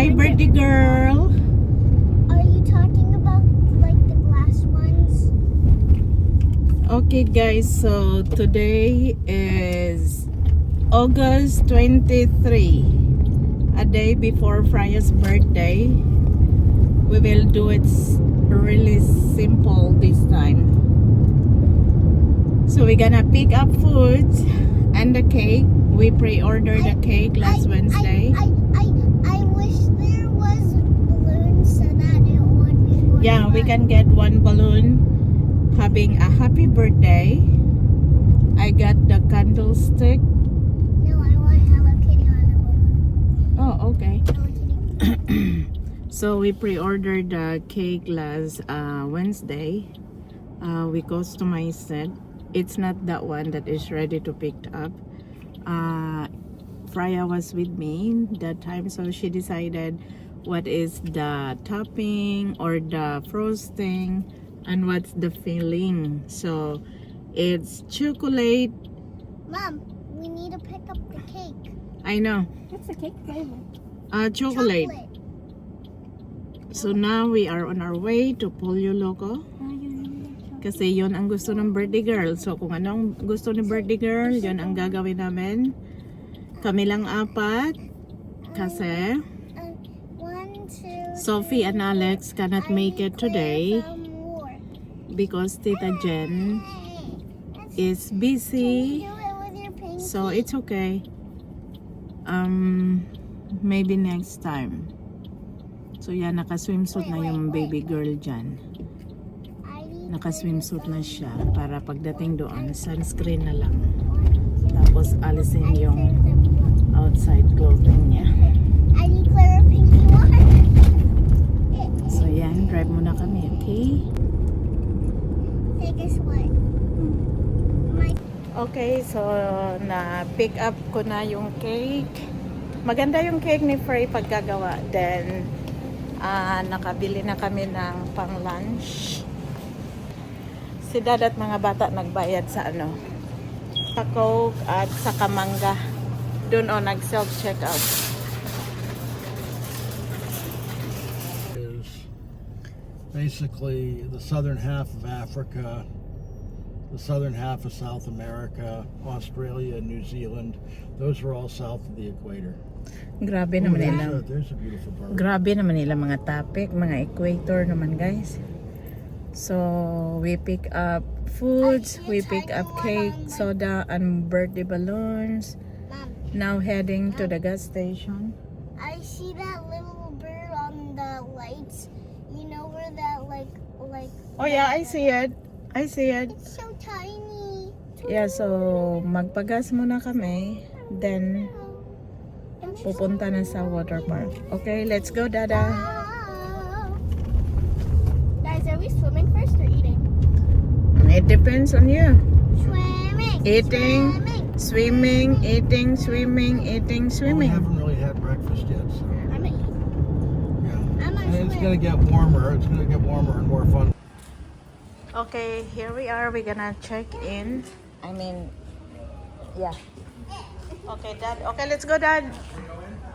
Hi, birdie girl. Are you talking about like the glass ones? Okay, guys. So today is August 23, a day before Freya's birthday. We will do it really simple this time. So we're gonna pick up food and the cake. We pre-ordered the cake last Wednesday. I wish there was balloons so that it would be more Yeah, we fun. can get one balloon having a happy birthday. I got the candlestick. No, I want Hello Kitty on a balloon. Oh, okay. Hello Kitty. So we pre-ordered the cake last Wednesday. We customized it. It's not that one that is ready to pick up. Freya was with me that time, so she decided what is the topping or the frosting and what's the filling. So it's chocolate. Mom, we need to pick up the cake. I know. What's the cake flavor? Chocolate. So now we are on our way to Pollo Loco. Kasi yon ang gusto ng birthday girl. So kung anong gusto ni birthday girl, yon ang gagawin namin. Kami lang apat. Kasi 1, 2, Sophie and Alex cannot make it today because Tita Jen is busy. So it's okay. Maybe next time. So yan, naka-swimsuit na yung baby girl dyan. Naka-swimsuit na siya para pagdating doon, sunscreen na lang. Tapos alisin yung outside clothing niya. I declare a pinky one. So yan, drive muna kami, okay? Take us what? My Okay, so na-pick up ko na yung cake. Maganda yung cake ni Frey pagkagawa. Then, nakabili na kami ng pang-lunch. Si Dad at mga bata nagbayad sa sa Coke at sa Kamangga. Doon nag-self-checkout. Is basically the southern half of Africa, the southern half of South America, Australia, and New Zealand. Those are all south of the equator. Grabe Oh, naman nila. there's a beautiful bird. Grabe naman nila mga topic, mga equator naman, guys. So, we pick up foods, we pick up cake, soda, and birthday balloons. Mom, Now heading to the gas station. I see that little bird on the lights. You know where that like Oh yeah, I see it. I see it. it's so tiny. Yeah, so magpagas muna kami. Then, pupunta na sa water park. Okay, let's go, Dada. Guys, are we swimming first or eating? It depends on you. Swimming. Eating, Swimming. swimming, eating, swimming, eating, Well, we swimming. haven't really had breakfast yet, so I'm gonna eat. yeah. I'm And gonna it's swim. gonna get warmer. It's gonna get warmer and more fun. Okay, here we are. We're gonna check in. Yeah. Okay, Dad. Okay, let's go, Dad.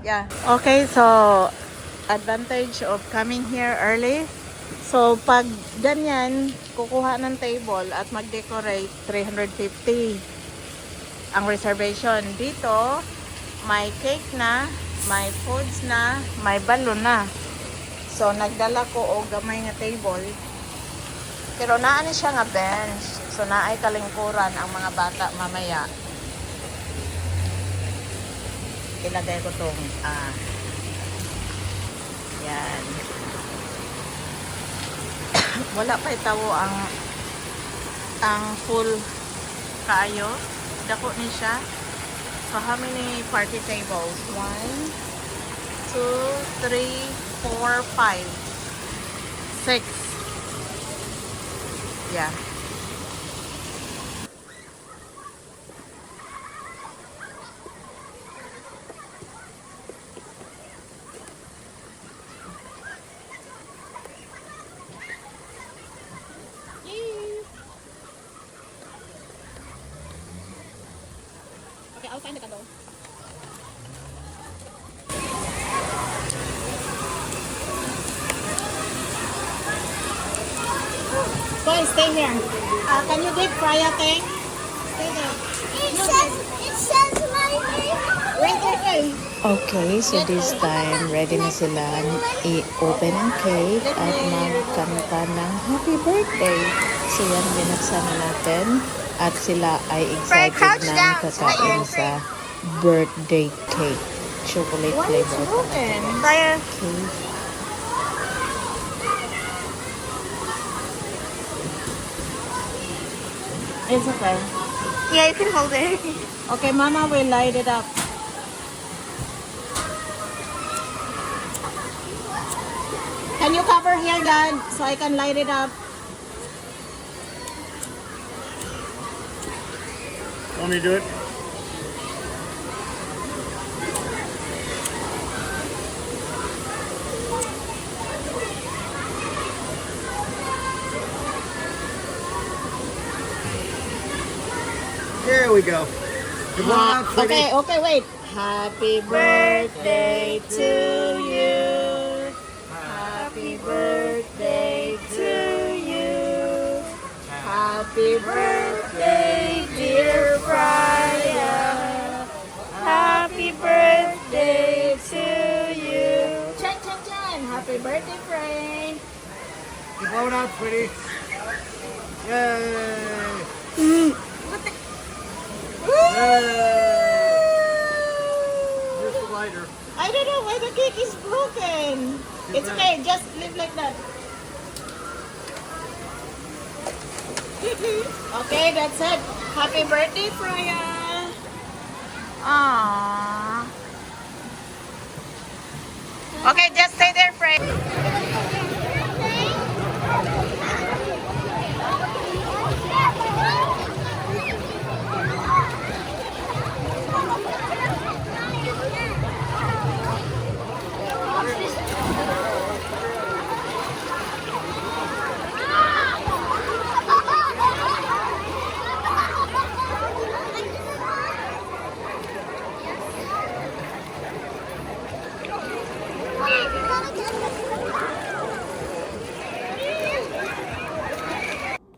Yeah. Okay, so advantage of coming here early. So, pag ganyan, kukuha ng table at mag-decorate, 350 ang reservation. Dito, may cake na, may foods na, may balloon na. So, nagdala ko og gamay nga table. Pero naani siya nga bench. So, naay kalingkuran ang mga bata mamaya. Ilagay ko tong yan. Wala pa itawo ang full kayo. Dako ni siya. So, how many party tables? 1, 2, 3, 4, 5, 6. Yeah. Okay, I'll find the candle. Boy, stay here. Can you deep fry a thing? Stay there. It says my name. Wait. Okay, so this time, ready na sila i-open ang cake at magkanta ng happy birthday. So yan, binaksan na natin at sila ay excited na kakain sa birthday cake. Chocolate Why it's flavor. broken? Okay. It's okay. Yeah, you can hold it. Okay, Mama will light it up. Can you cover here, Dad, so I can light it up? Want me to do it? There we go. Come on, sweetie. Okay, wait. Happy birthday to you. Happy birthday to you. Happy birthday, dear Brian. Happy birthday to you. Chan, chan, chan. Happy birthday, Frank. Keep blowing out, sweetie. Yay! Here's the lighter. I don't know why the cake is broken. It's okay, just leave like that. Okay, that's it. Happy birthday, Freya. Aww. Okay, just stay there, Freya.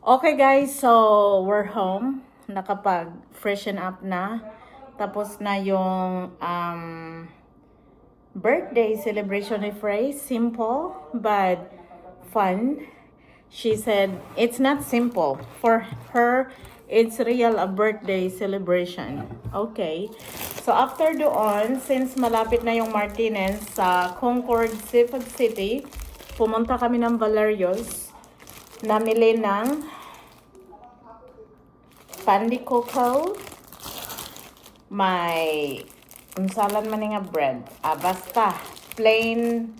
Okay guys, so we're home. Nakapag-freshen up na. Tapos na yung birthday celebration ni Frey. Simple but fun. She said it's not simple. For her, it's real a birthday celebration. Okay. So after doon, since malapit na yung Martinez sa Concord, Seafood City, pumunta kami ng Valerios. Namili ng Pandi Coco, may unsalan man nga bread. Basta plain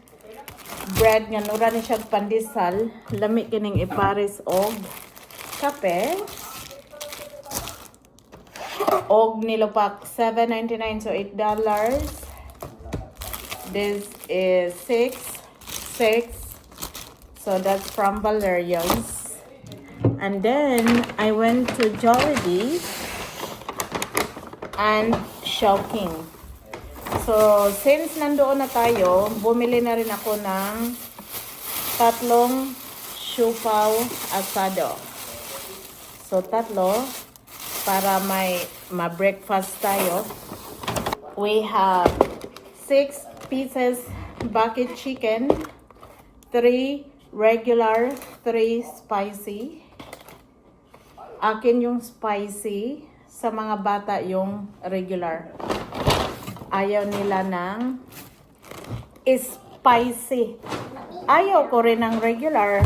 bread nga nura ni siya pandesal, lami kining ipares og kape. Og nilupak $7.99, so $8. This is 6. So that's from Valerios. And then I went to Jollibee and Showking. So since nandoon na tayo, bumili na rin ako ng 3 siupaw asado. So 3 para may ma-breakfast tayo. We have 6 pieces bucket chicken, 3 regular, 3 spicy. Akin yung spicy, sa mga bata yung regular. Ayaw nila ng spicy. Ayaw ko rin ng regular